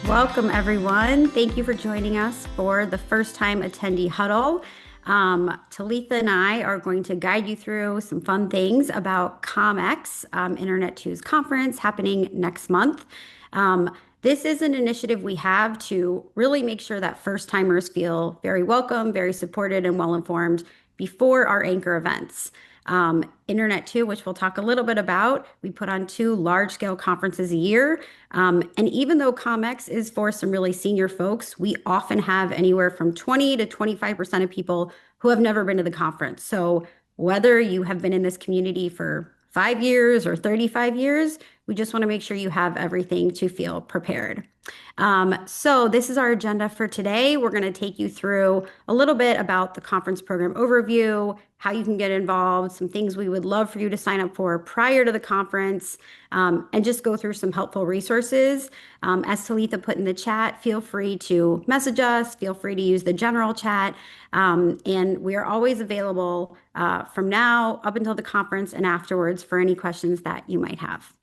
Welcome, everyone. Thank you for joining us for the First-Time Attendee Huddle. Talitha and I are going to guide you through some fun things about CommEX, Internet 2's conference happening next month. This is an initiative we have to really make sure that first-timers feel very welcome, very supported, and well-informed before our anchor events. Internet 2, which we'll talk a little bit about, we put on 2 large-scale conferences a year. And even though CommEX is for some really senior folks, we often have anywhere from 20 to 25% of people who have never been to the conference. So whether you have been in this community for 5 years or 35 years, we just want to make sure you have everything to feel prepared. So this is our agenda for today. We're going to take you through a little bit about the conference program overview, how you can get involved, some things we would love for you to sign up for prior to the conference, and just go through some helpful resources. As Talitha put in the chat, feel free to message us, feel free to use the general chat, and we are always available from now up until the conference and afterwards for any questions that you might have.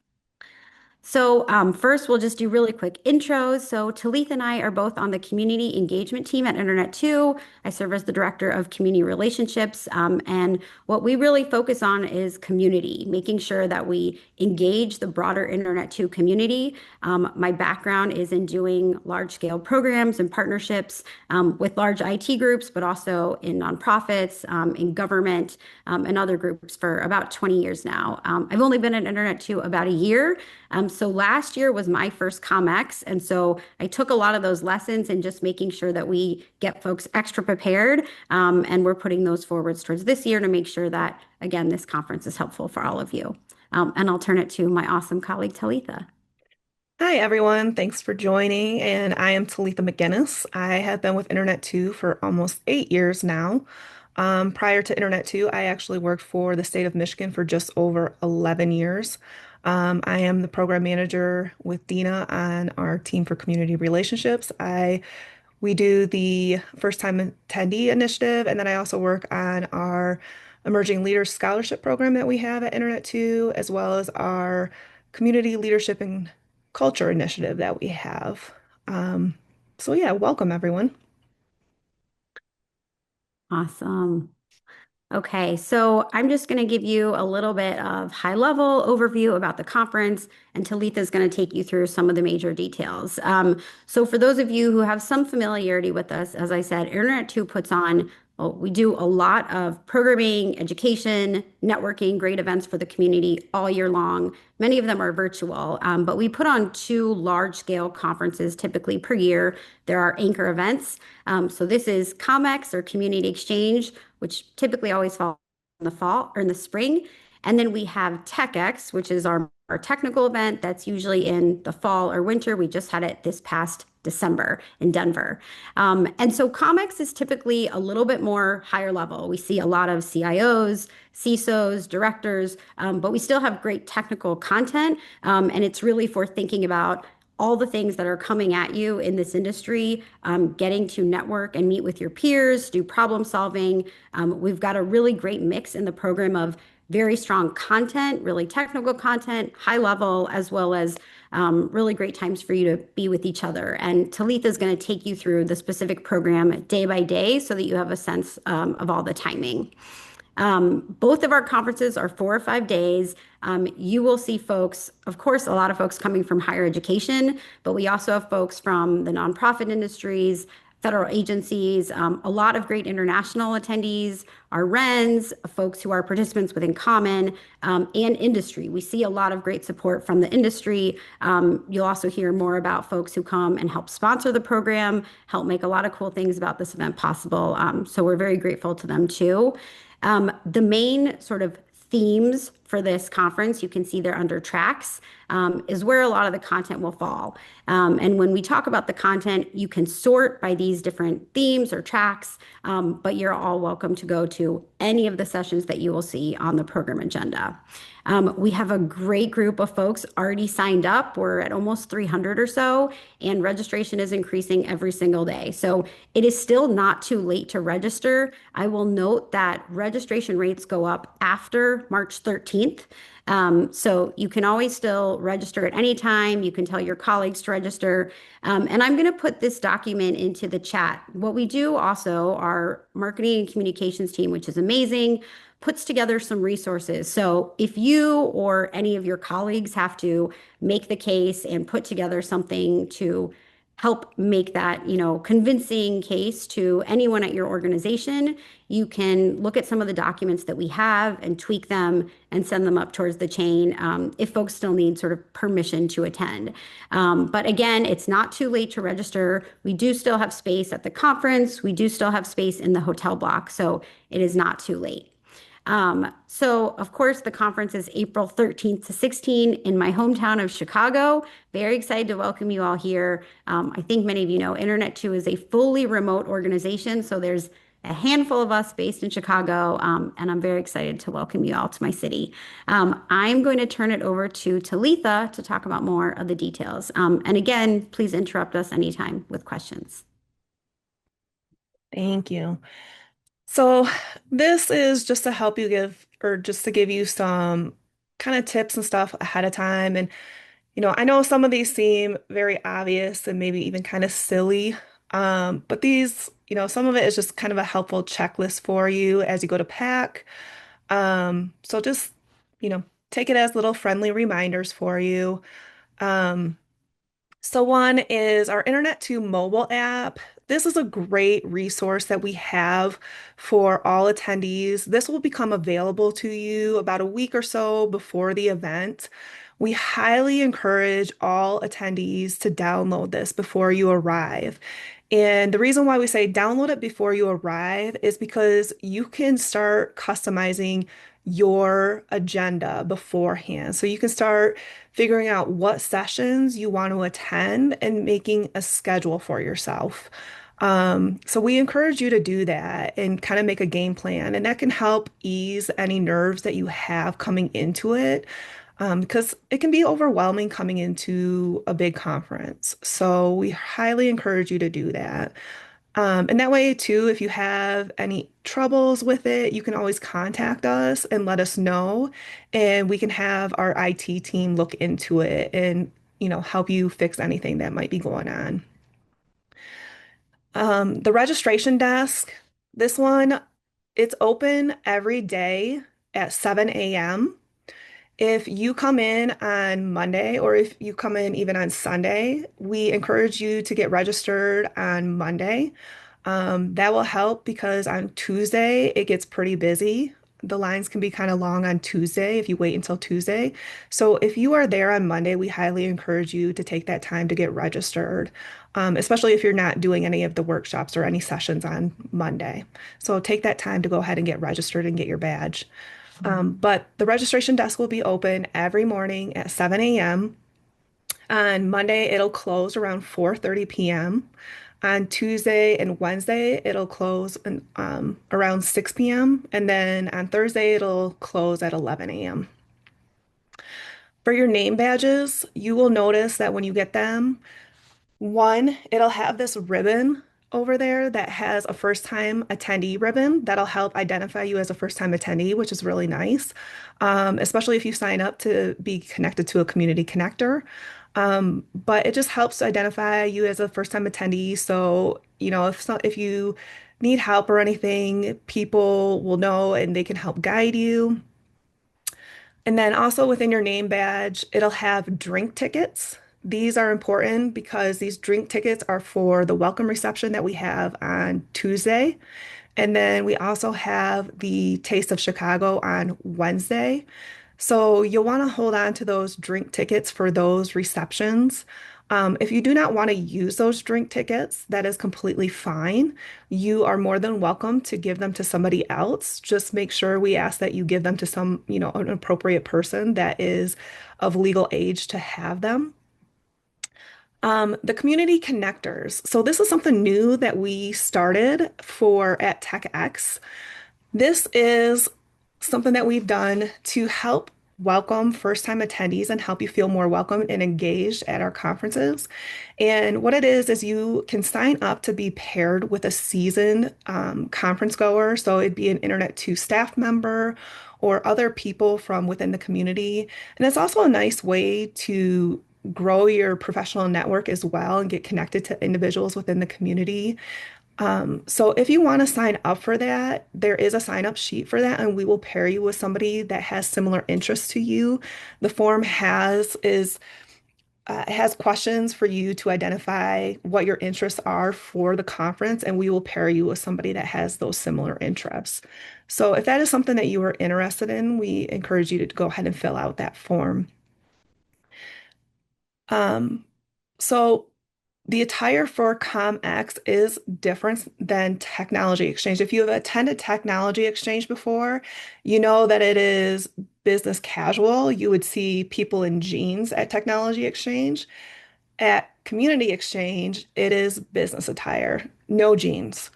So first, we'll just do really quick intros. So Talitha and I are both on the community engagement team at Internet 2. I serve as the director of community relationships. And what we really focus on is community, making sure that we engage the broader Internet 2 community. My background is in doing large scale programs and partnerships with large IT groups, but also in nonprofits, in government, and other groups for about 20 years now. I've only been at Internet 2 about a year. So last year was my first CommEX, and so I took a lot of those lessons and just making sure that we get folks extra prepared, and we're putting those forwards towards this year to make sure that, again, this conference is helpful for all of you. And I'll turn it to my awesome colleague, Talitha. Hi, everyone. Thanks for joining. And I am Talitha McGinnis. I have been with Internet 2 for almost 8 years now. Prior to Internet 2, I actually worked for the state of Michigan for just over 11 years. I am the program manager with Dina on our team for community relationships. We do the First Time Attendee Initiative, and then I also work on our Emerging Leaders Scholarship program that we have at Internet 2, as well as our Community Leadership and Culture Initiative that we have. So yeah, welcome everyone. Awesome. Okay, so I'm just going to give you a little bit of high-level overview about the conference, and Talitha is going to take you through some of the major details. So for those of you who have some familiarity with us, as I said, Internet 2 puts on, well, we do a lot of programming, education, networking, great events for the community all year long. Many of them are virtual, but we put on 2 large-scale conferences typically per year. There are anchor events. So this is CommEX or Community Exchange, which typically always falls in the fall or in the spring. And then we have TechX, which is our technical event that's usually in the fall or winter. We just had it this past December in Denver. And so CommEX is typically a little bit more higher level. We see a lot of CIOs, CISOs, directors, but we still have great technical content. And it's really for thinking about all the things that are coming at you in this industry, getting to network and meet with your peers, do problem solving. We've got a really great mix in the program of very strong content, really technical content, high level, as well as really great times for you to be with each other. And Talitha is going to take you through the specific program day by day so that you have a sense of all the timing. Both of our conferences are 4 or 5 days. You will see folks, of course, a lot of folks coming from higher education, but we also have folks from the nonprofit industries, federal agencies, a lot of great international attendees, our RENs, folks who are participants within Common, and industry. We see a lot of great support from the industry. You'll also hear more about folks who come and help sponsor the program, help make a lot of cool things about this event possible. So we're very grateful to them too. The main sort of themes for this conference, you can see they're under tracks, is where a lot of the content will fall. And when we talk about the content, you can sort by these different themes or tracks, but you're all welcome to go to any of the sessions that you will see on the program agenda. We have a great group of folks already signed up. We're at almost 300 or so, and registration is increasing every single day. So it is still not too late to register. I will note that registration rates go up after March 13th. So you can always still register at any time. You can tell your colleagues to register. And I'm going to put this document into the chat. What we do also, our marketing and communications team, which is amazing, puts together some resources. So if you or any of your colleagues have to make the case and put together something to help make that, convincing case to anyone at your organization, you can look at some of the documents that we have and tweak them and send them up towards the chain if folks still need sort of permission to attend. But again, it's not too late to register. We do still have space at the conference. We do still have space in the hotel block. So it is not too late. So of course, the conference is April 13th to 16th in my hometown of Chicago. Very excited to welcome you all here. I think many of you know Internet 2 is a fully remote organization. So there's a handful of us based in Chicago, and I'm very excited to welcome you all to my city. I'm going to turn it over to Talitha to talk about more of the details. And again, please interrupt us anytime with questions. Thank you. So this is just to help you give, or just to give you some kind of tips and stuff ahead of time. And, I know some of these seem very obvious and maybe even kind of silly. But these, some of it is just kind of a helpful checklist for you as you go to pack. So just, you know, take it as little friendly reminders for you. Um, so one is our Internet to Mobile app. This is a great resource that we have for all attendees. This will become available to you about a week or so before the event. We highly encourage all attendees to download this before you arrive. And the reason why we say download it before you arrive is because you can start customizing your agenda beforehand. So you can start figuring out what sessions you want to attend and making a schedule for yourself. So we encourage you to do that and kind of make a game plan, and that can help ease any nerves that you have coming into it. Because it can be overwhelming coming into a big conference. So we highly encourage you to do that. And that way, too, if you have any troubles with it, you can always contact us and let us know, and we can have our IT team look into it and, help you fix anything that might be going on. The registration desk, this one, it's open every day at 7 a.m. If you come in on Monday or if you come in even on Sunday, we encourage you to get registered on Monday. That will help because on Tuesday it gets pretty busy. The lines can be kind of long on Tuesday if you wait until Tuesday. So if you are there on Monday, we highly encourage you to take that time to get registered, especially if you're not doing any of the workshops or any sessions on Monday. So take that time to go ahead and get registered and get your badge. But the registration desk will be open every morning at 7 a.m. On Monday, it'll close around 4:30 p.m. On Tuesday and Wednesday, it'll close around 6 p.m. And then on Thursday, it'll close at 11 a.m. For your name badges, you will notice that when you get them, one, it'll have this ribbon over there that has a first-time attendee ribbon that'll help identify you as a first-time attendee, which is really nice, especially if you sign up to be connected to a community connector. But it just helps to identify you as a first-time attendee. So, if you need help or anything, people will know and they can help guide you. And then also within your name badge, it'll have drink tickets. These are important because these drink tickets are for the welcome reception that we have on Tuesday. And then we also have the Taste of Chicago on Wednesday. So you'll want to hold on to those drink tickets for those receptions. If you do not want to use those drink tickets, that is completely fine. You are more than welcome to give them to somebody else. Just make sure we ask that you give them to some, an appropriate person that is of legal age to have them. The community connectors. So this is something new that we started for at TechX. This is something that we've done to help welcome first-time attendees and help you feel more welcome and engaged at our conferences. And what it is you can sign up to be paired with a seasoned conference goer. So it'd be an Internet 2 staff member or other people from within the community. And it's also a nice way to grow your professional network as well and get connected to individuals within the community. So if you want to sign up for that, there is a sign up sheet for that, and we will pair you with somebody that has similar interests to you. The form has questions for you to identify what your interests are for the conference, and we will pair you with somebody that has those similar interests. So if that is something that you are interested in, we encourage you to go ahead and fill out that form. Um, so the attire for CommEX is different than Technology Exchange. If you have attended Technology Exchange before, you know that it is business casual. You would see people in jeans at Technology Exchange. At Community Exchange, it is business attire, no jeans.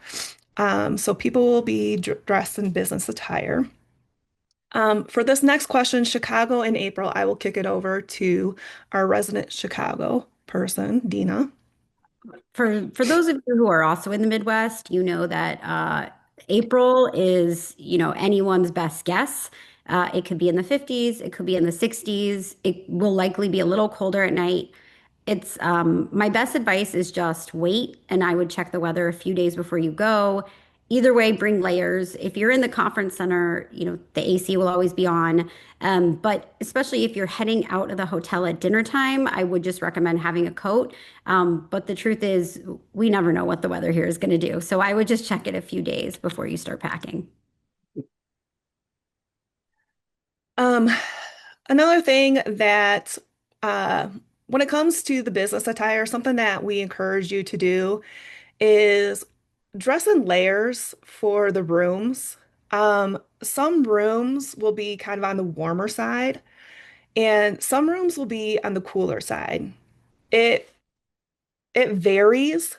So people will be dressed in business attire. For this next question, Chicago in April, I will kick it over to our resident Chicago person, Dina. For those of you who are also in the Midwest, you know that April is, anyone's best guess. It could be in the 50s, it could be in the 60s. It will likely be a little colder at night. It's my best advice is just wait, and I would check the weather a few days before you go. Either way, bring layers. If you're in the conference center, the AC will always be on. But especially if you're heading out of the hotel at dinner time, I would just recommend having a coat. But the truth is, we never know what the weather here is going to do. So I would just check it a few days before you start packing. Um, Another thing that uh, when it comes to the business attire, something that we encourage you to do is dress in layers for the rooms. Some rooms will be kind of on the warmer side, and some rooms will be on the cooler side. It it varies.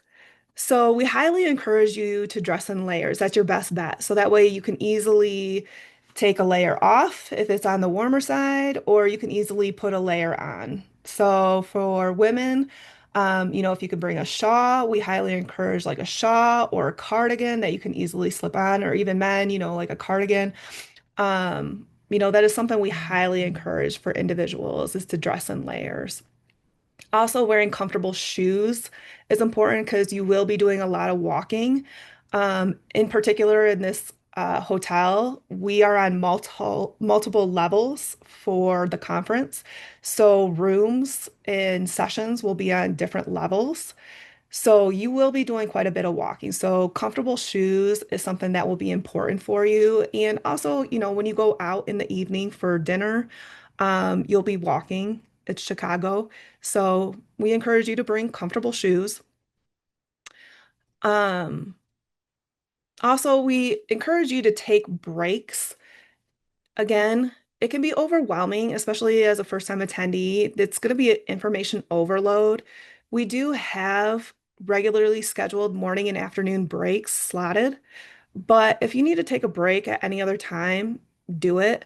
So we highly encourage you to dress in layers. That's your best bet. So that way you can easily take a layer off if it's on the warmer side, or you can easily put a layer on. So for women, if you could bring a shawl, we highly encourage like a shawl or a cardigan that you can easily slip on, or even men, like a cardigan. That is something we highly encourage for individuals is to dress in layers. Also, wearing comfortable shoes is important because you will be doing a lot of walking. In particular, in this hotel, we are on multiple levels for the conference. So rooms and sessions will be on different levels. So you will be doing quite a bit of walking. So comfortable shoes is something that will be important for you. And also, when you go out in the evening for dinner, you'll be walking. It's Chicago. So we encourage you to bring comfortable shoes. Um, Also, we encourage you to take breaks. Again, it can be overwhelming, especially as a first-time attendee. It's going to be an information overload. We do have regularly scheduled morning and afternoon breaks slotted, but if you need to take a break at any other time, do it.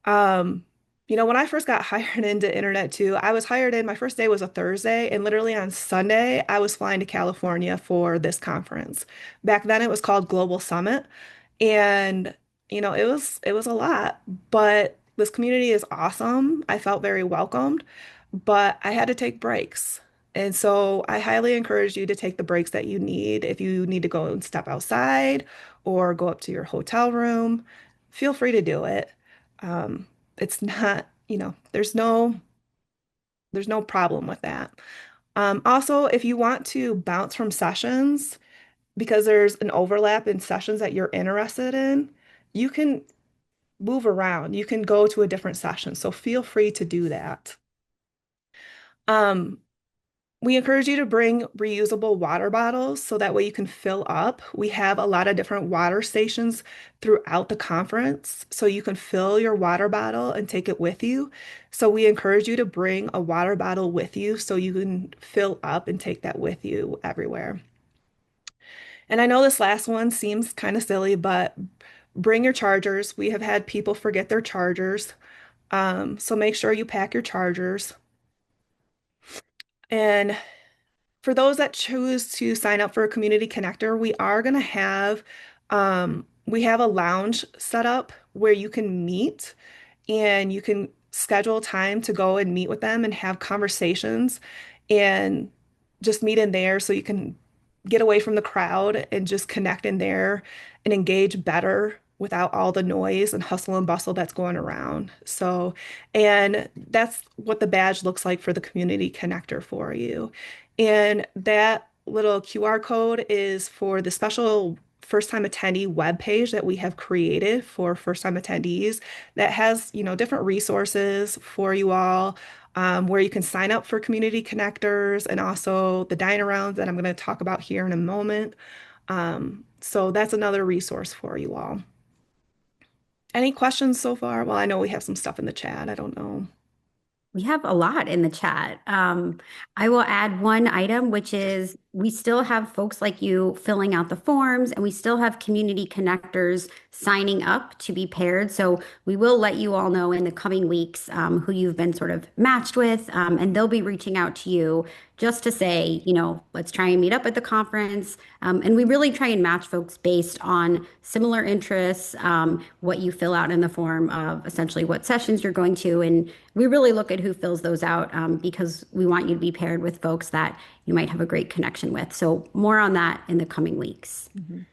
Um, when I first got hired into Internet 2, I was hired in, my first day was a Thursday, and literally on Sunday, I was flying to California for this conference. Back then it was called Global Summit. And, it was a lot, but this community is awesome. I felt very welcomed, but I had to take breaks. And so I highly encourage you to take the breaks that you need. If you need to go and step outside or go up to your hotel room, feel free to do it. Um, it's not, there's no problem with that. Also, if you want to bounce from sessions, because there's an overlap in sessions that you're interested in, you can move around. You can go to a different session. So feel free to do that. Um, we encourage you to bring reusable water bottles so that way you can fill up. We have a lot of different water stations throughout the conference, so you can fill your water bottle and take it with you. So we encourage you to bring a water bottle with you so you can fill up and take that with you everywhere. And I know this last one seems kind of silly, but bring your chargers. We have had people forget their chargers. So make sure you pack your chargers. And for those that choose to sign up for a community connector, we have a lounge set up where you can meet and you can schedule time to go and meet with them and have conversations and just meet in there so you can get away from the crowd and just connect in there and engage better without all the noise and hustle and bustle that's going around. So, and that's what the badge looks like for the community connector for you. And that little QR code is for the special first-time attendee webpage that we have created for first-time attendees that has, different resources for you all, where you can sign up for community connectors and also the dine arounds that I'm going to talk about here in a moment. So that's another resource for you all. Any questions so far? Well, I know we have some stuff in the chat. I don't know. We have a lot in the chat. I will add one item, which is we still have folks like you filling out the forms, and we still have community connectors signing up to be paired. So we will let you all know in the coming weeks who you've been sort of matched with, and they'll be reaching out to you just to say, let's try and meet up at the conference. And we really try and match folks based on similar interests, what you fill out in the form of essentially what sessions you're going to. And we really look at who fills those out because we want you to be paired with folks that you might have a great connection with. So more on that in the coming weeks. Mhm.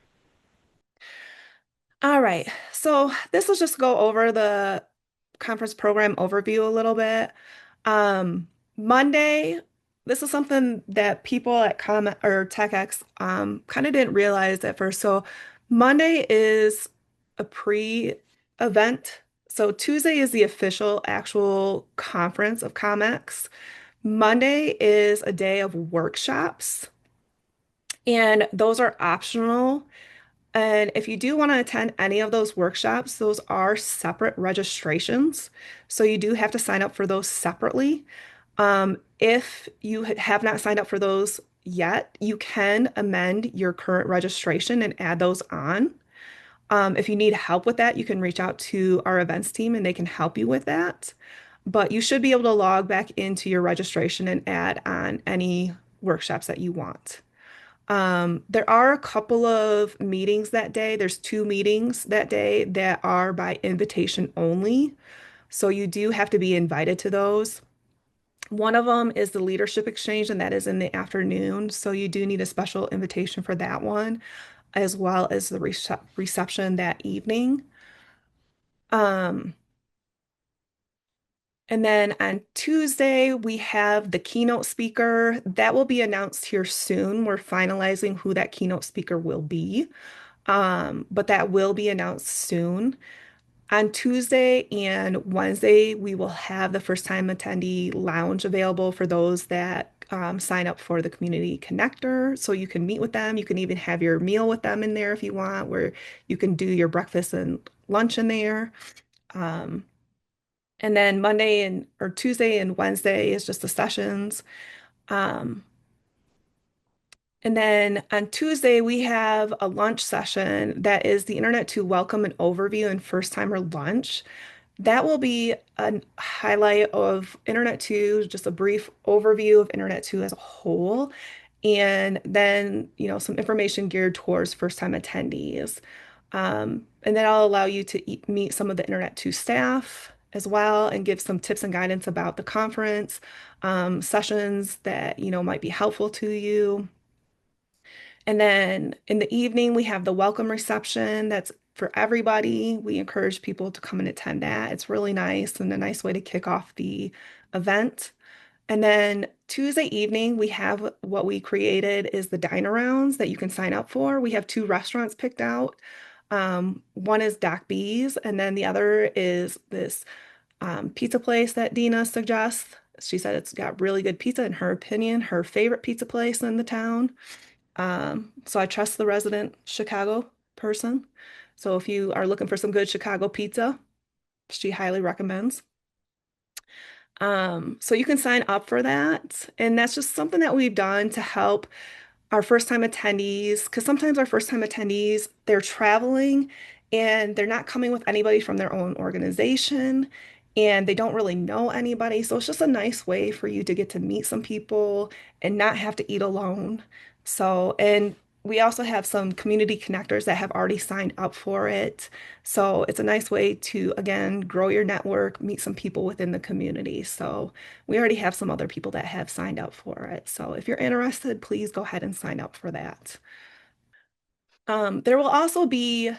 All right. So this will just go over the conference program overview a little bit. Monday, this is something that people at Com or TechX kind of didn't realize at first. So Monday is a pre-event. So Tuesday is the official actual conference of CommEX. Monday is a day of workshops, and those are optional. And if you do want to attend any of those workshops, those are separate registrations. So you do have to sign up for those separately. If you have not signed up for those yet, you can amend your current registration and add those on. If you need help with that, you can reach out to our events team and they can help you with that. But you should be able to log back into your registration and add on any workshops that you want. There are a couple of meetings that day. There's two meetings that day that are by invitation only. So you do have to be invited to those. One of them is the leadership exchange, and that is in the afternoon. So you do need a special invitation for that one, as well as the reception that evening. Um, and then on Tuesday, we have the keynote speaker. That will be announced here soon. We're finalizing who that keynote speaker will be. But that will be announced soon. On Tuesday and Wednesday, we will have the first time attendee lounge available for those that sign up for the community connector. So you can meet with them. You can even have your meal with them in there if you want, where you can do your breakfast and lunch in there. Um, and then Monday and or Tuesday and Wednesday is just the sessions. Um, And then on Tuesday, we have a lunch session that is the Internet to Welcome and Overview and First Timer Lunch. That will be a highlight of Internet 2, just a brief overview of Internet 2 as a whole, and then, some information geared towards first-time attendees. And then I'll allow you to meet some of the Internet 2 staff as well and give some tips and guidance about the conference, sessions that, might be helpful to you. And then in the evening, we have the welcome reception. That's for everybody. We encourage people to come and attend that. It's really nice and a nice way to kick off the event. And then Tuesday evening, we have what we created is the dine arounds that you can sign up for. We have two restaurants picked out. One is Doc B's, and then the other is this pizza place that Dina suggests. She said it's got really good pizza, in her opinion, her favorite pizza place in the town. So I trust the resident Chicago person. So if you are looking for some good Chicago pizza, she highly recommends. So you can sign up for that. And that's just something that we've done to help our first-time attendees, because sometimes our first-time attendees, they're traveling and they're not coming with anybody from their own organization. and they don't really know anybody. So it's just a nice way for you to get to meet some people and not have to eat alone. So, and we also have some community connectors that have already signed up for it. So it's a nice way to, again, grow your network, meet some people within the community. So we already have some other people that have signed up for it. So if you're interested, please go ahead and sign up for that. There will also be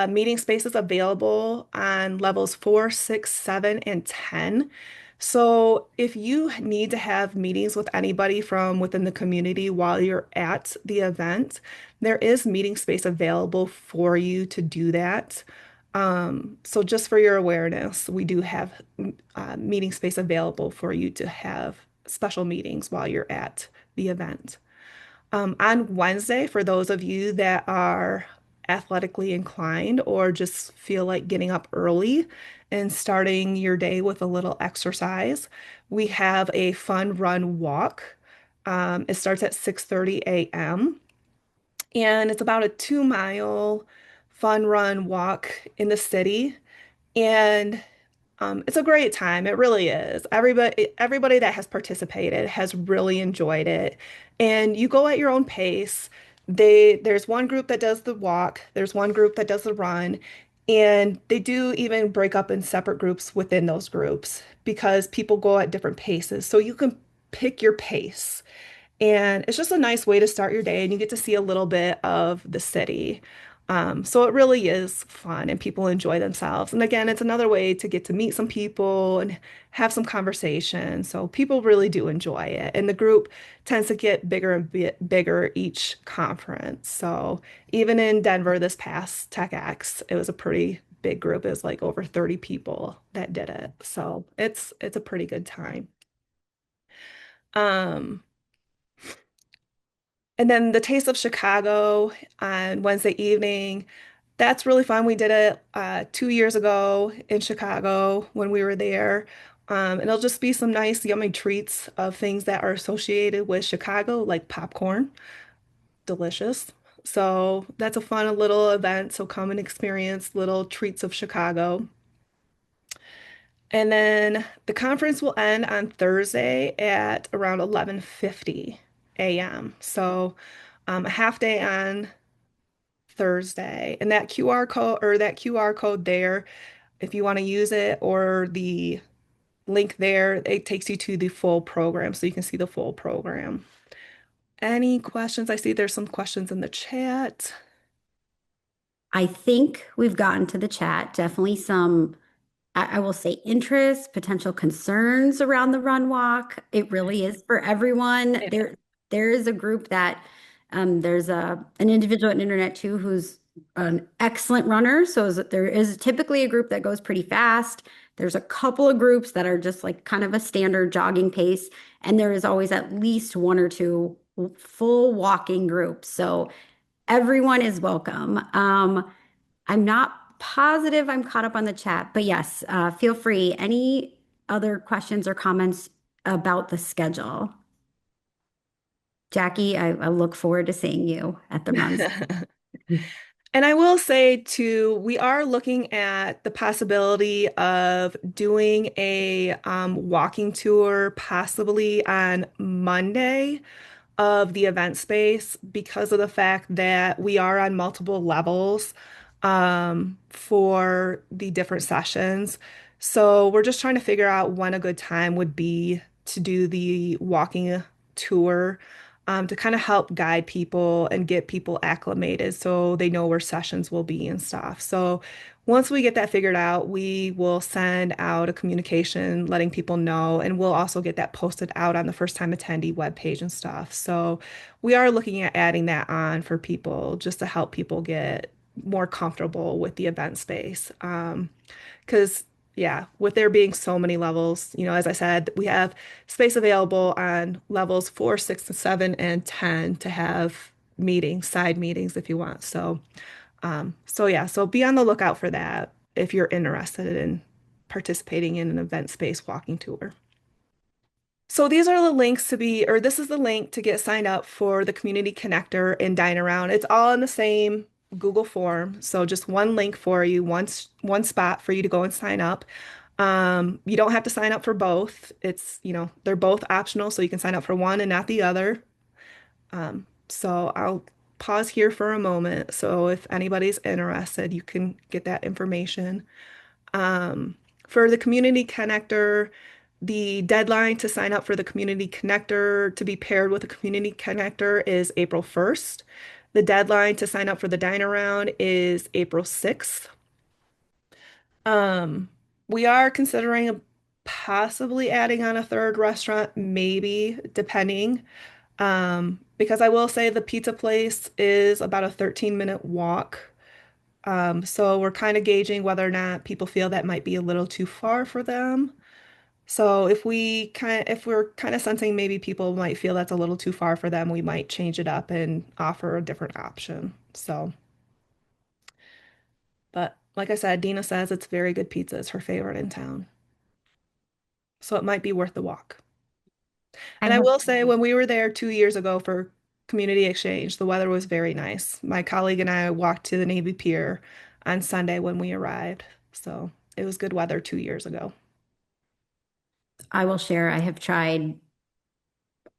meeting spaces available on levels 4, 6, 7, and 10. So if you need to have meetings with anybody from within the community while you're at the event, there is meeting space available for you to do that. So just for your awareness, we do have meeting space available for you to have special meetings while you're at the event. On Wednesday, for those of you that are athletically inclined or just feel like getting up early and starting your day with a little exercise, we have a fun run walk. It starts at 6:30 a.m. and it's about a 2-mile fun run walk in the city. And it's a great time. It really is. Everybody that has participated has really enjoyed it. And you go at your own pace. There's one group that does the walk, there's one group that does the run, and they do even break up in separate groups within those groups because people go at different paces. So you can pick your pace. And it's just a nice way to start your day, and you get to see a little bit of the city. So it really is fun, and people enjoy themselves. And again, it's another way to get to meet some people and have some conversation. So people really do enjoy it. And the group tends to get bigger and bigger each conference. So even in Denver this past TechX, it was a pretty big group. It was like over 30 people that did it. So it's a pretty good time. Um, And then the Taste of Chicago on Wednesday evening. That's really fun. We did it 2 years ago in Chicago when we were there. And it'll just be some nice, yummy treats of things that are associated with Chicago, like popcorn. Delicious. So that's a fun little event. So come and experience little treats of Chicago. And then the conference will end on Thursday at around 11:50 a.m. So a half day on Thursday. And that QR code there, if you want to use it, or the link there, it takes you to the full program so you can see the full program. Any questions? I see there's some questions in the chat. I think we've gotten to the chat. Definitely some, I will say, interest, potential concerns around the run walk. It really is for everyone. It There is a group that there's an individual at Internet too who's an excellent runner. So there is typically a group that goes pretty fast. There's a couple of groups that are just like kind of a standard jogging pace, and there is always at least one or two full walking groups. So everyone is welcome. I'm not positive I'm caught up on the chat, but yes, feel free. Any other questions or comments about the schedule? Jackie, I look forward to seeing you at the runs. And I will say too, we are looking at the possibility of doing a walking tour possibly on Monday of the event space because of the fact that we are on multiple levels for the different sessions. So we're just trying to figure out when a good time would be to do the walking tour to kind of help guide people and get people acclimated so they know where sessions will be and stuff. So once we get that figured out, we will send out a communication letting people know, and we'll also get that posted out on the first time attendee webpage and stuff. So we are looking at adding that on for people just to help people get more comfortable with the event space. Because yeah, with there being so many levels, as I said, we have space available on levels 4, 6, and 7, and 10 to have meetings, side meetings if you want. So yeah, so be on the lookout for that if you're interested in participating in an event space walking tour. So these are the links to be, or this is the link to get signed up for the community connector and dine around. It's all in the same Google form. So just one link for you, one spot for you to go and sign up. You don't have to sign up for both. They're both optional, so you can sign up for one and not the other. So I'll pause here for a moment. So if anybody's interested, you can get that information. Um, for the Community Connector, the deadline to sign up for the Community Connector to be paired with a Community Connector is April 1st. The deadline to sign up for the Dine Around is April 6th. Um, we are considering possibly adding on a third restaurant, maybe, depending. Because I will say the pizza place is about a 13-minute walk. So we're kind of gauging whether or not people feel that might be a little too far for them. So if we're kind of sensing maybe people might feel that's a little too far for them, we might change it up and offer a different option. So, but like I said, Dina says it's very good pizza. It's her favorite in town. So it might be worth the walk. I And I hope. will say, when we were there 2 years ago for community exchange, the weather was very nice. My colleague and I walked to the Navy Pier on Sunday when we arrived. So it was good weather 2 years ago. I will share. I have tried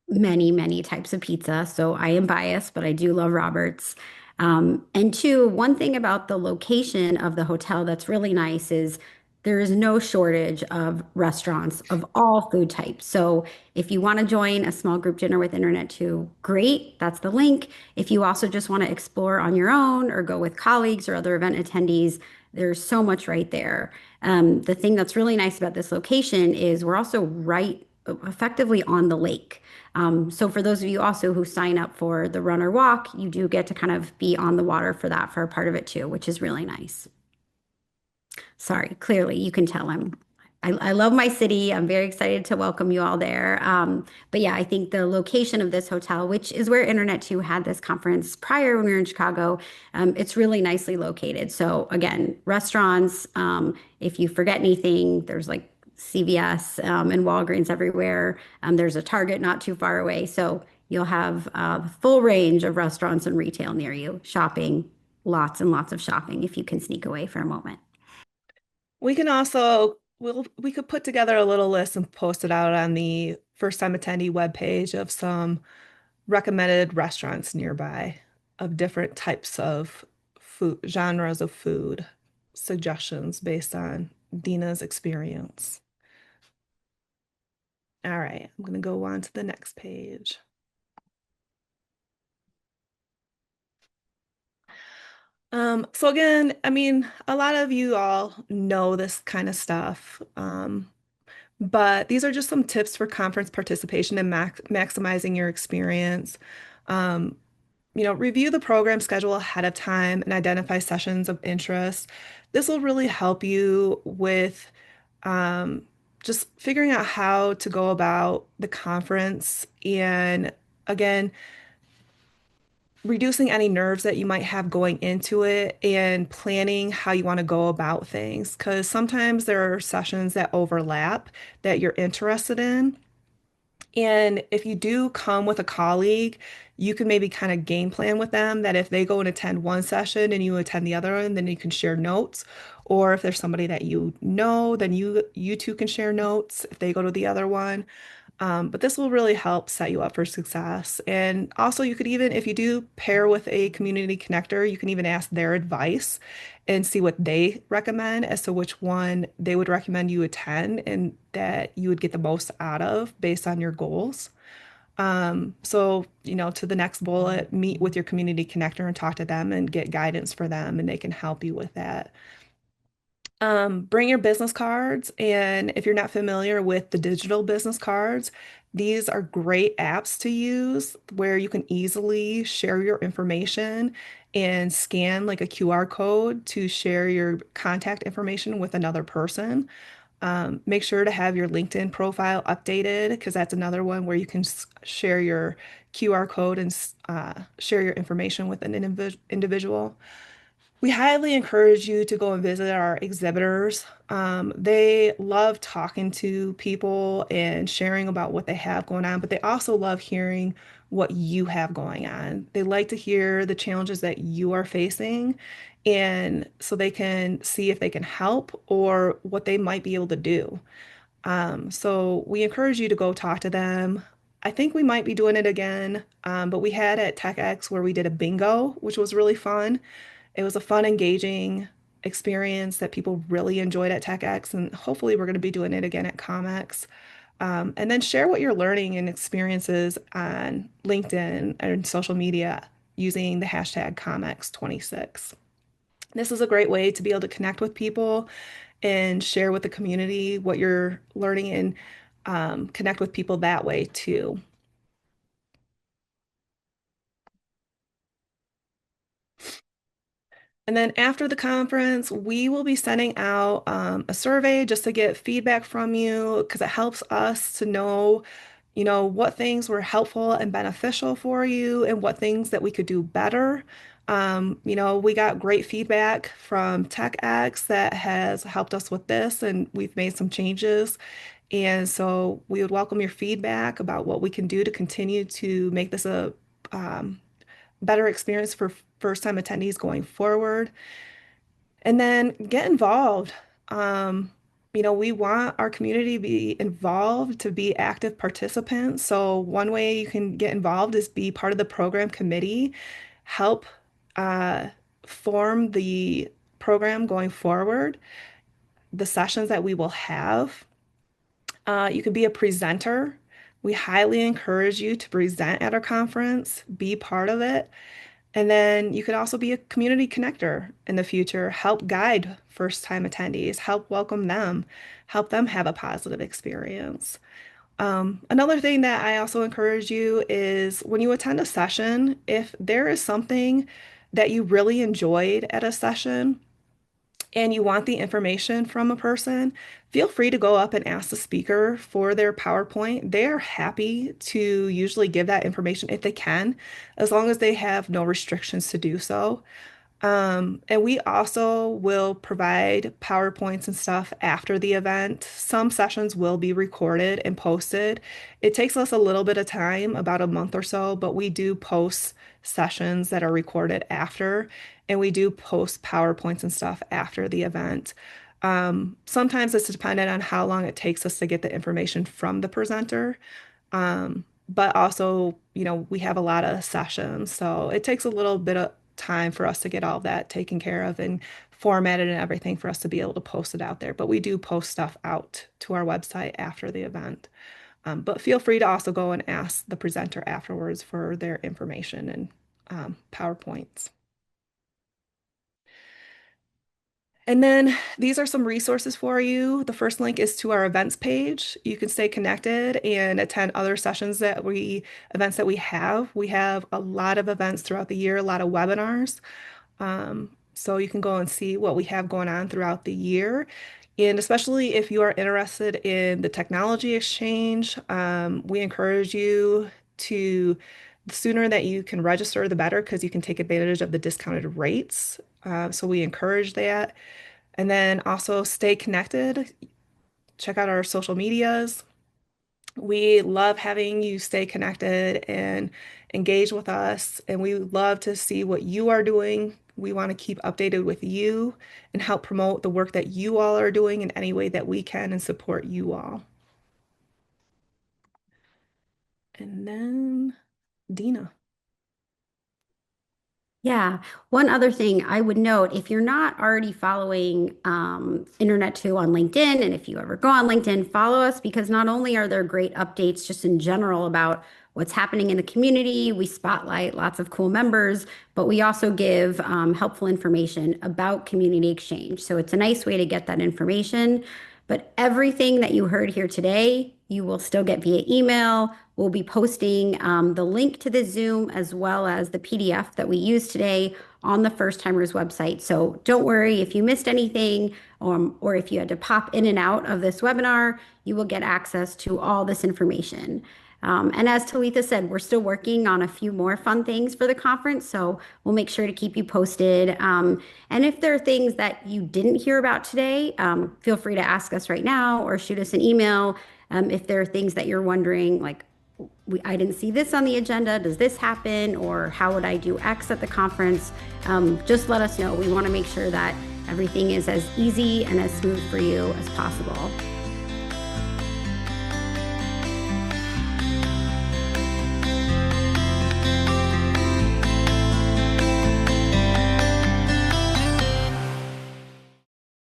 many, many types of pizza. So I am biased, but I do love Roberts. And two, one thing about the location of the hotel that's really nice is there is no shortage of restaurants of all food types. So if you want to join a small group dinner with Internet too, great. That's the link. If you also just want to explore on your own or go with colleagues or other event attendees, there's so much right there. The thing that's really nice about this location is we're also right effectively on the lake. So for those of you also who sign up for the run or walk, you do get to kind of be on the water for that for a part of it too, which is really nice. Sorry, clearly you can tell I love my city. I'm very excited to welcome you all there. But yeah, I think the location of this hotel, which is where Internet 2 had this conference prior when we were in Chicago, it's really nicely located. So again, restaurants, if you forget anything, there's like CVS and Walgreens everywhere. There's a Target not too far away. So you'll have a full range of restaurants and retail near you, shopping, lots and lots of shopping if you can sneak away for a moment. We could put together a little list and post it out on the first time attendee webpage of some recommended restaurants nearby of different types of food, genres of food, suggestions based on Dina's experience. All right, I'm going to go on to the next page. So again, I mean, a lot of you all know this kind of stuff. But these are just some tips for conference participation and maximizing your experience. Um, Review the program schedule ahead of time and identify sessions of interest. This will really help you with um, just figuring out how to go about the conference and again, reducing any nerves that you might have going into it and planning how you want to go about things. Because sometimes there are sessions that overlap that you're interested in. And if you do come with a colleague, you can maybe kind of game plan with them that if they go and attend one session and you attend the other one, then you can share notes. Or if there's somebody that you know, then you two can share notes if they go to the other one. But this will really help set you up for success. And also, you could even, if you do pair with a community connector, you can even ask their advice and see what they recommend as to which one they would recommend you attend and that you would get the most out of based on your goals. To the next bullet, meet with your community connector and talk to them and get guidance for them, and they can help you with that. Bring your business cards, and if you're not familiar with the digital business cards, these are great apps to use where you can easily share your information and scan like a QR code to share your contact information with another person. Make sure to have your LinkedIn profile updated because that's another one where you can share your QR code and share your information with an individual. We highly encourage you to go and visit our exhibitors. They love talking to people and sharing about what they have going on, but they also love hearing what you have going on. They like to hear the challenges that you are facing and so they can see if they can help or what they might be able to do. So we encourage you to go talk to them. I think we might be doing it again, but we had at TechX where we did a bingo, which was really fun. It was a fun, engaging experience that people really enjoyed at TechX, and hopefully we're going to be doing it again at CommEX. And then share what you're learning and experiences on LinkedIn and social media using the hashtag CommEX26. This is a great way to be able to connect with people and share with the community what you're learning and connect with people that way too. And then after the conference, we will be sending out a survey just to get feedback from you because it helps us to know, what things were helpful and beneficial for you and what things that we could do better. We got great feedback from TechX that has helped us with this, and we've made some changes. And so we would welcome your feedback about what we can do to continue to make this a um, better experience for first-time attendees going forward. And then get involved. Um, we want our community to be involved, to be active participants. So one way you can get involved is be part of the program committee, help uh, form the program going forward, the sessions that we will have. You could be a presenter. We highly encourage you to present at our conference, be part of it. And then you could also be a community connector in the future, help guide first-time attendees, help welcome them, help them have a positive experience. Another thing that I also encourage you is when you attend a session, if there is something that you really enjoyed at a session, and you want the information from a person, feel free to go up and ask the speaker for their PowerPoint. They are happy to usually give that information if they can, as long as they have no restrictions to do so. And we also will provide PowerPoints and stuff after the event. Some sessions will be recorded and posted. It takes us a little bit of time, about a month or so, but we do post sessions that are recorded after, and we do post PowerPoints and stuff after the event. Sometimes it's dependent on how long it takes us to get the information from the presenter. But also, we have a lot of sessions, so it takes a little bit of time for us to get all that taken care of and formatted and everything for us to be able to post it out there. But we do post stuff out to our website after the event. But feel free to also go and ask the presenter afterwards for their information and PowerPoints. And then these are some resources for you. The first link is to our events page. You can stay connected and attend other sessions events that we have. We have a lot of events throughout the year, a lot of webinars. So you can go and see what we have going on throughout the year. And especially if you are interested in the technology exchange, we encourage you to, the sooner that you can register, the better, because you can take advantage of the discounted rates. So we encourage that. And then also stay connected. Check out our social medias. We love having you stay connected and engage with us. And we love to see what you are doing. We want to keep updated with you and help promote the work that you all are doing in any way that we can and support you all. And then Dina. Yeah. One other thing I would note, if you're not already following Internet 2 on LinkedIn, and if you ever go on LinkedIn, follow us because not only are there great updates just in general about what's happening in the community, we spotlight lots of cool members, but we also give helpful information about community exchange. So it's a nice way to get that information. But everything that you heard here today, you will still get via email. We'll be posting the link to the Zoom as well as the PDF that we used today on the First Timers website. So don't worry if you missed anything or if you had to pop in and out of this webinar, you will get access to all this information. And as Talitha said, we're still working on a few more fun things for the conference, so we'll make sure to keep you posted. And if there are things that you didn't hear about today, feel free to ask us right now or shoot us an email. If there are things that you're wondering, like I didn't see this on the agenda. Does this happen? Or how would I do X at the conference? Just let us know. We want to make sure that everything is as easy and as smooth for you as possible.